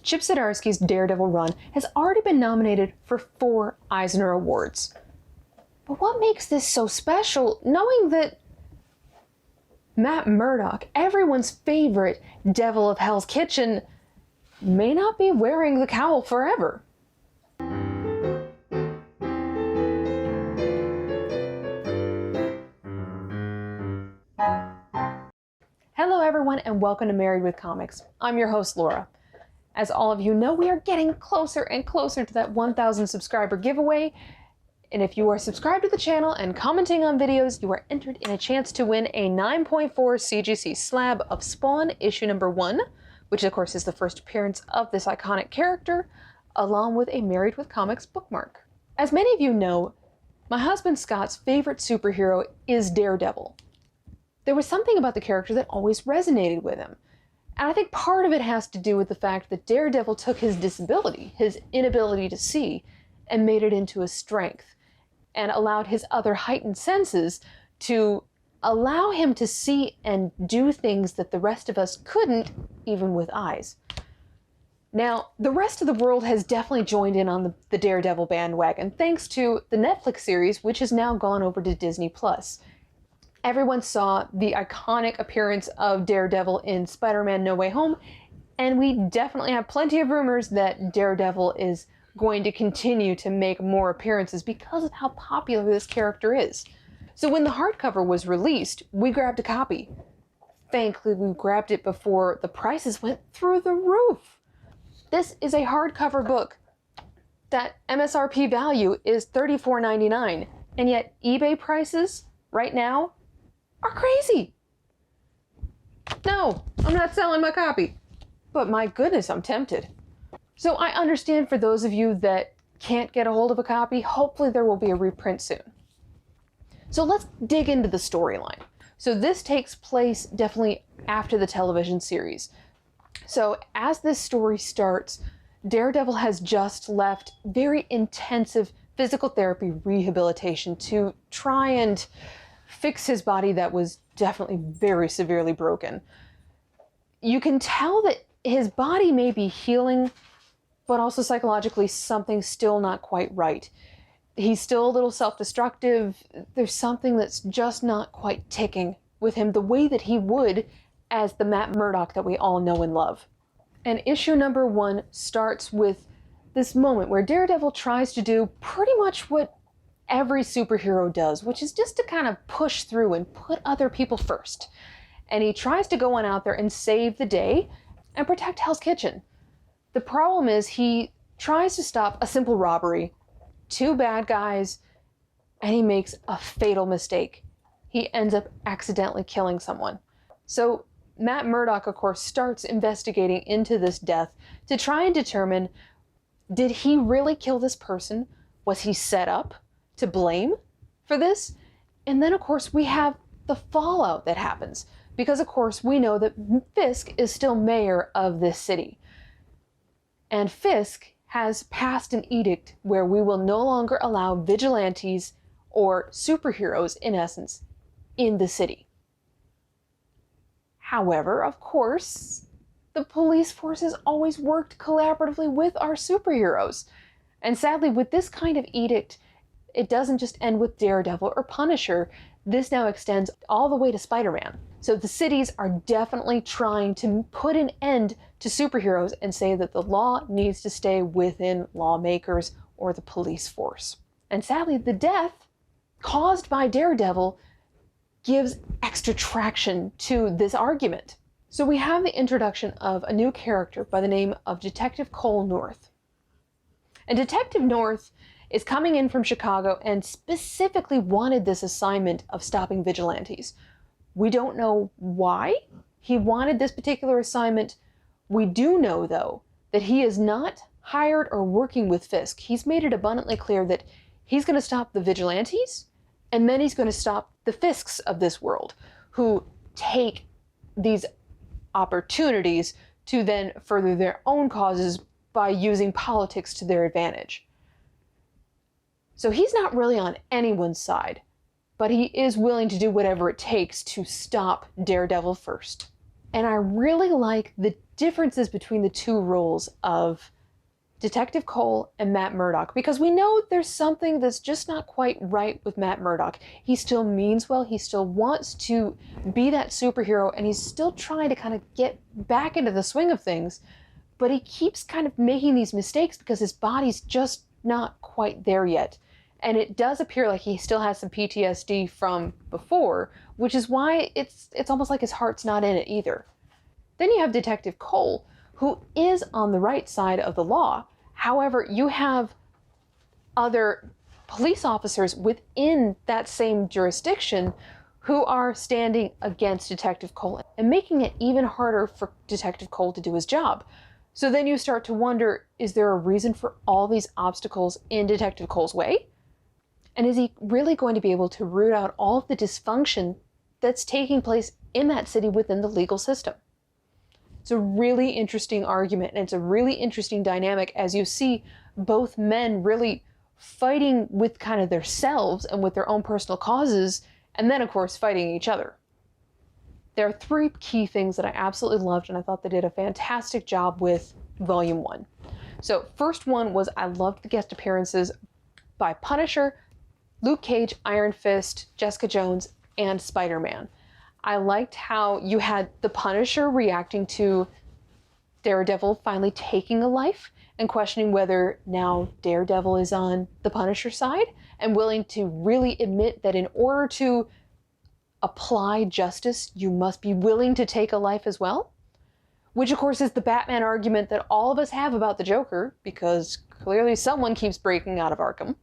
Chip Zdarsky's Daredevil run has already been nominated for 4 Eisner Awards. But what makes this so special, knowing that Matt Murdock, everyone's favorite devil of Hell's Kitchen, may not be wearing the cowl forever? Hello everyone and welcome to Married with Comics. I'm your host Laura. As all of you know, we are getting closer and closer to that 1,000 subscriber giveaway. And if you are subscribed to the channel and commenting on videos, you are entered in a chance to win a 9.4 CGC slab of Spawn issue number 1, which of course is the first appearance of this iconic character, along with a Married with Comics bookmark. As many of you know, my husband Scott's favorite superhero is Daredevil. There was something about the character that always resonated with him. And I think part of it has to do with the fact that Daredevil took his disability, his inability to see, and made it into a strength, and allowed his other heightened senses to allow him to see and do things that the rest of us couldn't, even with eyes. Now, the rest of the world has definitely joined in on the Daredevil bandwagon, thanks to the Netflix series, which has now gone over to Disneyplus. Everyone saw the iconic appearance of Daredevil in Spider-Man No Way Home, and we definitely have plenty of rumors that Daredevil is going to continue to make more appearances because of how popular this character is. So when the hardcover was released, we grabbed a copy. Thankfully, we grabbed it before the prices went through the roof. This is a hardcover book that MSRP value is $34.99, and yet eBay prices right now are crazy. No, I'm not selling my copy. But my goodness, I'm tempted. So I understand for those of you that can't get a hold of a copy, hopefully there will be a reprint soon. So let's dig into the storyline. So this takes place definitely after the television series. So as this story starts, Daredevil has just left very intensive physical therapy rehabilitation to try and fix his body that was definitely very severely broken. You can tell that his body may be healing, but also psychologically something's still not quite right. He's still a little self-destructive. There's something that's just not quite ticking with him the way that he would as the Matt Murdock that we all know and love. And issue number 1 starts with this moment where Daredevil tries to do pretty much what every superhero does, which is just to kind of push through and put other people first. And he tries to go on out there and save the day and protect Hell's Kitchen. The problem is he tries to stop a simple robbery, 2 bad guys, and he makes a fatal mistake. He ends up accidentally killing someone. So Matt Murdock, of course, starts investigating into this death to try and determine, did he really kill this person? Was he set up to blame for this? And then of course we have the fallout that happens, because of course we know that Fisk is still mayor of this city, and Fisk has passed an edict where we will no longer allow vigilantes or superheroes, in essence, in the city. However, of course, the police force has always worked collaboratively with our superheroes, and sadly with this kind of edict, it doesn't just end with Daredevil or Punisher. This now extends all the way to Spider-Man. So the cities are definitely trying to put an end to superheroes and say that the law needs to stay within lawmakers or the police force. And sadly, the death caused by Daredevil gives extra traction to this argument. So we have the introduction of a new character by the name of Detective Cole North. And Detective North is coming in from Chicago and specifically wanted this assignment of stopping vigilantes. We don't know why he wanted this particular assignment. We do know, though, that he is not hired or working with Fisk. He's made it abundantly clear that he's going to stop the vigilantes, and then he's going to stop the Fisks of this world, who take these opportunities to then further their own causes by using politics to their advantage. So he's not really on anyone's side, but he is willing to do whatever it takes to stop Daredevil first. And I really like the differences between the two roles of Detective Cole and Matt Murdock, because we know there's something that's just not quite right with Matt Murdock. He still means well, he still wants to be that superhero, and he's still trying to kind of get back into the swing of things, but he keeps kind of making these mistakes because his body's just not quite there yet. And it does appear like he still has some PTSD from before, which is why it's almost like his heart's not in it either. Then you have Detective Cole, who is on the right side of the law. However, you have other police officers within that same jurisdiction who are standing against Detective Cole and making it even harder for Detective Cole to do his job. So then you start to wonder, is there a reason for all these obstacles in Detective Cole's way? And is he really going to be able to root out all of the dysfunction that's taking place in that city within the legal system? It's a really interesting argument, and it's a really interesting dynamic as you see both men really fighting with kind of themselves and with their own personal causes, and then of course fighting each other. There are three key things that I absolutely loved, and I thought they did a fantastic job with Volume 1. So first one was, I loved the guest appearances by Punisher, Luke Cage, Iron Fist, Jessica Jones, and Spider-Man. I liked how you had the Punisher reacting to Daredevil finally taking a life and questioning whether now Daredevil is on the Punisher side, and willing to really admit that in order to apply justice, you must be willing to take a life as well. Which of course is the Batman argument that all of us have about the Joker, because clearly someone keeps breaking out of Arkham.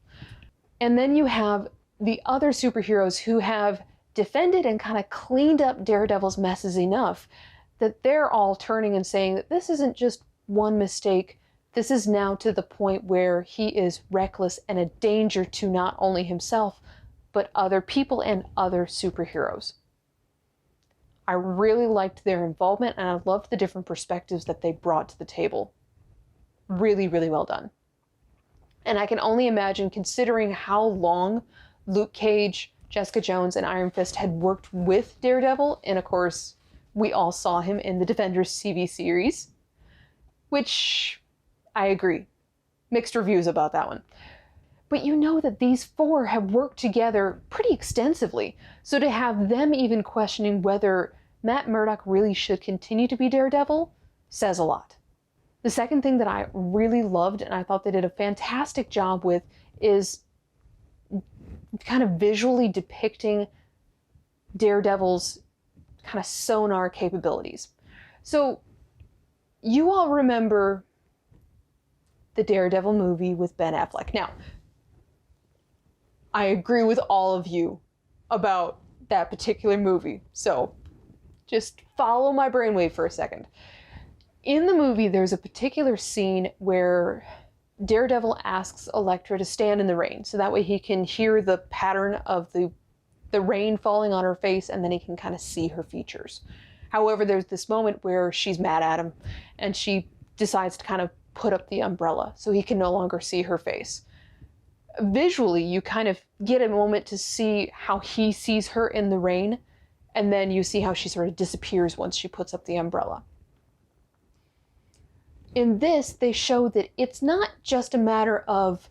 And then you have the other superheroes who have defended and kind of cleaned up Daredevil's messes enough that they're all turning and saying that this isn't just one mistake. This is now to the point where he is reckless and a danger to not only himself, but other people and other superheroes. I really liked their involvement, and I loved the different perspectives that they brought to the table. Really, really well done. And I can only imagine, considering how long Luke Cage, Jessica Jones, and Iron Fist had worked with Daredevil, and of course, we all saw him in the Defenders TV series, which I agree. Mixed reviews about that one. But you know that these four have worked together pretty extensively, so to have them even questioning whether Matt Murdock really should continue to be Daredevil says a lot. The second thing that I really loved, and I thought they did a fantastic job with, is kind of visually depicting Daredevil's kind of sonar capabilities. So you all remember the Daredevil movie with Ben Affleck. Now, I agree with all of you about that particular movie, so just follow my brainwave for a second. In the movie, there's a particular scene where Daredevil asks Elektra to stand in the rain, so that way he can hear the pattern of the rain falling on her face, and then he can kind of see her features. However, there's this moment where she's mad at him, and she decides to kind of put up the umbrella, so he can no longer see her face. Visually, you kind of get a moment to see how he sees her in the rain, and then you see how she sort of disappears once she puts up the umbrella. In this, they show that it's not just a matter of,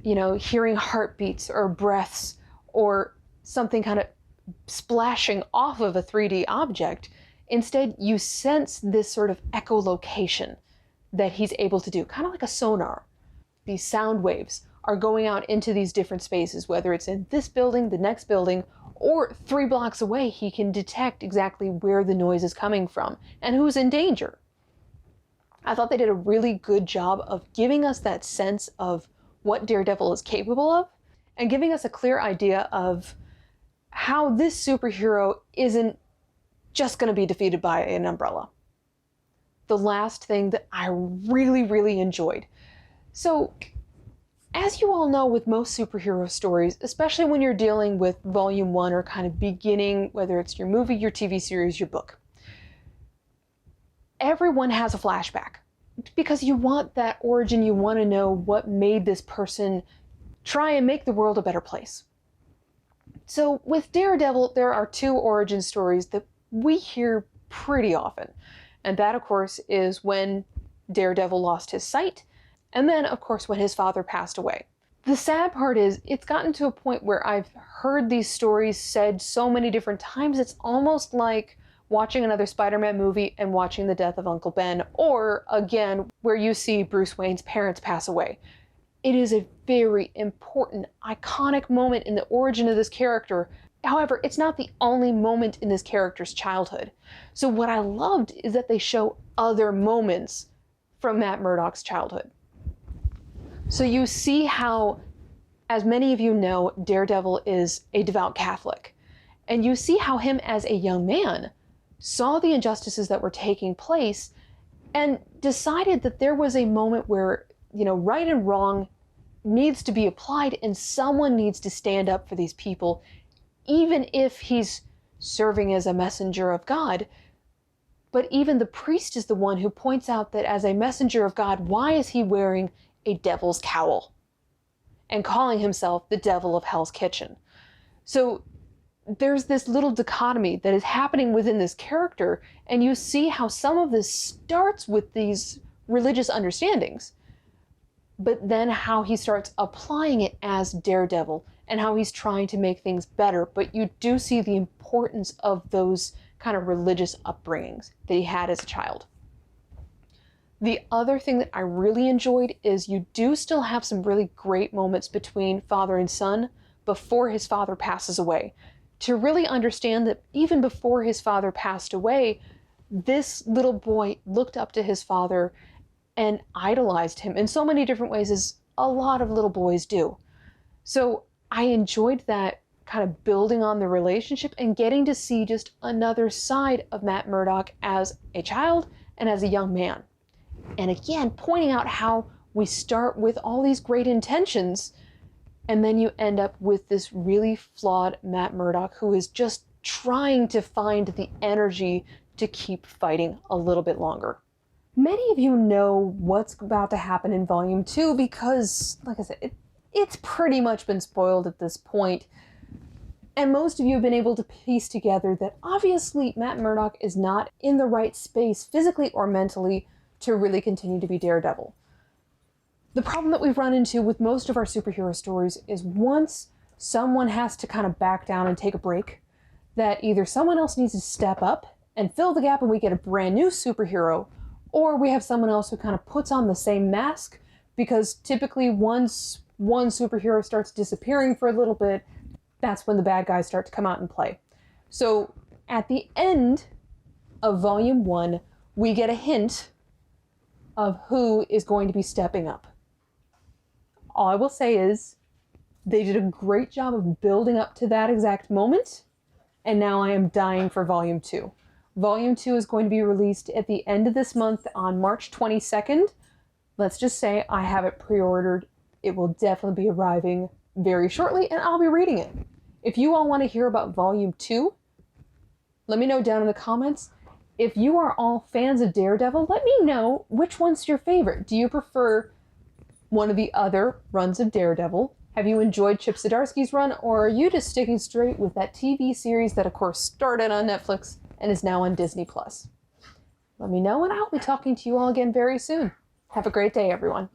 hearing heartbeats or breaths or something kind of splashing off of a 3D object. Instead, you sense this sort of echolocation that he's able to do, kind of like a sonar. These sound waves are going out into these different spaces, whether it's in this building, the next building, or 3 blocks away, he can detect exactly where the noise is coming from and who's in danger. I thought they did a really good job of giving us that sense of what Daredevil is capable of, and giving us a clear idea of how this superhero isn't just going to be defeated by an umbrella. The last thing that I really, really enjoyed. So, as you all know with most superhero stories, especially when you're dealing with Volume 1 or kind of beginning, whether it's your movie, your TV series, your book, everyone has a flashback. Because you want that origin, you want to know what made this person try and make the world a better place. So with Daredevil, there are 2 origin stories that we hear pretty often. And that, of course, is when Daredevil lost his sight, and then, of course, when his father passed away. The sad part is, it's gotten to a point where I've heard these stories said so many different times, it's almost like watching another Spider-Man movie and watching the death of Uncle Ben, or, again, where you see Bruce Wayne's parents pass away. It is a very important, iconic moment in the origin of this character. However, it's not the only moment in this character's childhood. So what I loved is that they show other moments from Matt Murdock's childhood. So you see how, as many of you know, Daredevil is a devout Catholic. And you see how him as a young man saw the injustices that were taking place and decided that there was a moment where, right and wrong needs to be applied and someone needs to stand up for these people, even if he's serving as a messenger of God. But even the priest is the one who points out that as a messenger of God, why is he wearing a devil's cowl and calling himself the devil of Hell's Kitchen? So there's this little dichotomy that is happening within this character, and you see how some of this starts with these religious understandings, but then how he starts applying it as Daredevil and how he's trying to make things better. But you do see the importance of those kind of religious upbringings that he had as a child. The other thing that I really enjoyed is you do still have some really great moments between father and son before his father passes away. To really understand that even before his father passed away, this little boy looked up to his father and idolized him in so many different ways, as a lot of little boys do. So I enjoyed that kind of building on the relationship and getting to see just another side of Matt Murdock as a child and as a young man. And again, pointing out how we start with all these great intentions, and then you end up with this really flawed Matt Murdock who is just trying to find the energy to keep fighting a little bit longer. Many of you know what's about to happen in Volume 2 because, like I said, it's pretty much been spoiled at this point. And most of you have been able to piece together that obviously Matt Murdock is not in the right space physically or mentally to really continue to be Daredevil. The problem that we've run into with most of our superhero stories is once someone has to kind of back down and take a break, that either someone else needs to step up and fill the gap and we get a brand new superhero, or we have someone else who kind of puts on the same mask, because typically once one superhero starts disappearing for a little bit, that's when the bad guys start to come out and play. So at the end of Volume 1, we get a hint of who is going to be stepping up. All I will say is they did a great job of building up to that exact moment, and now I am dying for Volume 2. Volume 2 is going to be released at the end of this month on March 22nd. Let's just say I have it pre-ordered. It will definitely be arriving very shortly, and I'll be reading it. If you all want to hear about Volume 2, let me know down in the comments. If you are all fans of Daredevil, let me know which one's your favorite. Do you prefer one of the other runs of Daredevil? Have you enjoyed Chip Zdarsky's run, or are you just sticking straight with that TV series that, of course, started on Netflix and is now on Disneyplus? Let me know, and I'll be talking to you all again very soon. Have a great day, everyone.